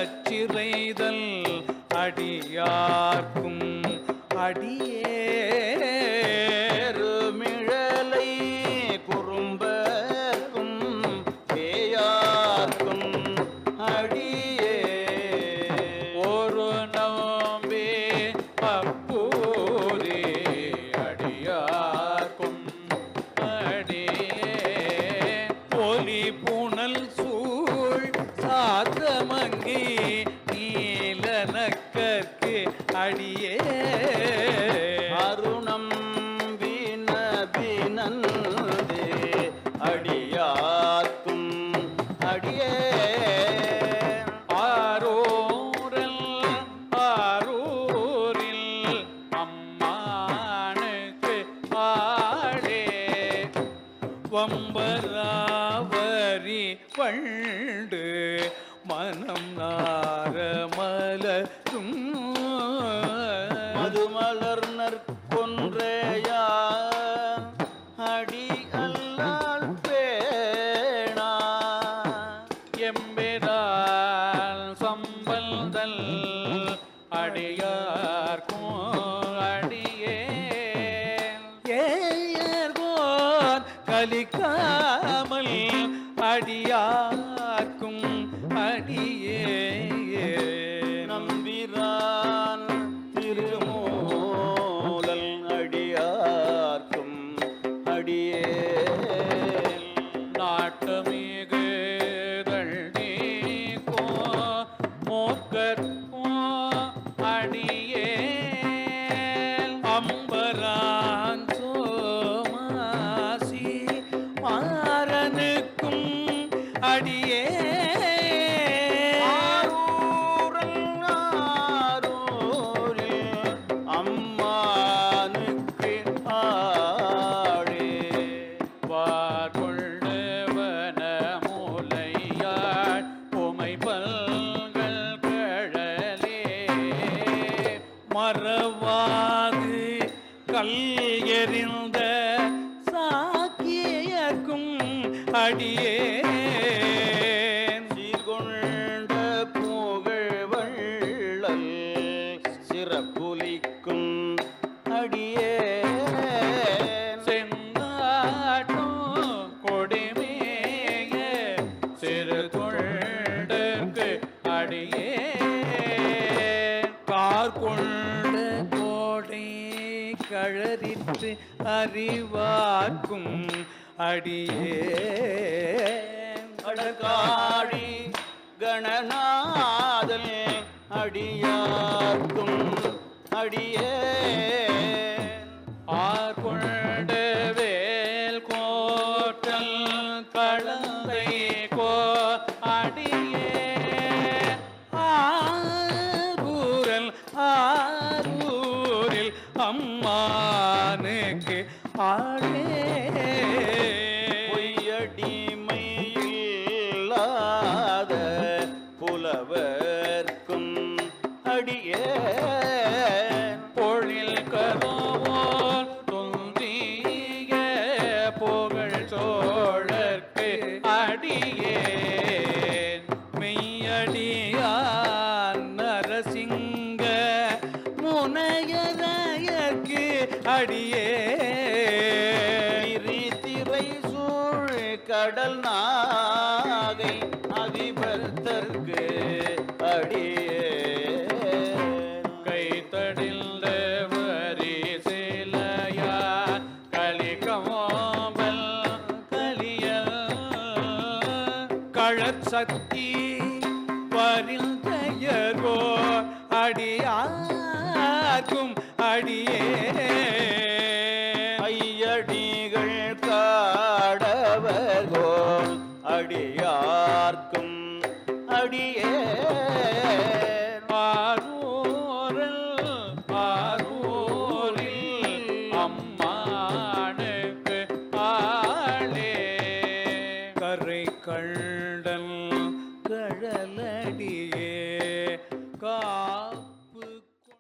அச்சிறைதல் அடியார்க்கும் அடியேறுமிழலை குறும்பர்க்கும் பேயார்க்கும் அடியே ஒரு நம்பே அப்பூரே அடியார்க்கும் அடியே ஒலி புனல் சூழ் சாத்தமங்கி நீலனக்கற்கு அடியே அருணம் வினபினந்தே அடியார்க்கும் அடியே ஆரூரில் அம்மானுக்கு ஆடே வம்பராவரி பண்டு மனம் நாரமலரும் மதுமலர் நற்கொன்றையா அடி அல்லால் பேணா எம்பெறால் சம்பல்தல் அடியார்க்கும் அடியே ஏயர்கோன் கலிக்காமல் அடியார்க்கும் அடியே நம்பிரான் திருமூலல் அடியார்க்கும் அடியே நாட்டமிகு தள்ளீக்கோ மோக்கற்கோ அடியே அம்பரான் சோமாசி மாறனுக்கும் அடியே அம்மானுக்கு ஆடே வார்கொள்ளவன மூலையாள் உமை பல்கள் கழலே மறவாது கல் எறிந்த சாக்கியர்க்கும் அடியே சீர்கொண்ட புகழ்வள்ளல் சிறப்புலிக்கும் அடியே செங்காட்டும் கொடிமேய சிறு தொண்டற்கு அடியே கார் கொண்ட கோடை கழறிற்று அறிவார்க்கும் அடியே அடகாழி கணநாதல் அடியார்க்கும் அடியே ஆர்கொண்ட வேல் கோற்றல் கழந்தை கோ அடியே ஆரூரில் அம்மானுக்கு ஆடே பொய்யடிமை இல்லாத புலவர்க்கும் அடியே பொழில் கரோர் தொந்திய புகழ் சோழர்க்கு அடியே மெய்யடியான் நரசிங்க முனையரையர்க்கு அடியே திரை சூழ் கடல் நாகை அதிபர்த்தற்கு அடியே கைத்தடில் வரி சிலையார் கலிகமோபல் கலியல் கழற்சக்தி பரிந்தயர்கோ அடியார்க்கும் அடியே ஐயடிகள் காடவர்கோன் அடியார்க்கும் அடியே ஆரூரில் அம்மானுக்கு ஆளே கரை கண்டல் கழலடியே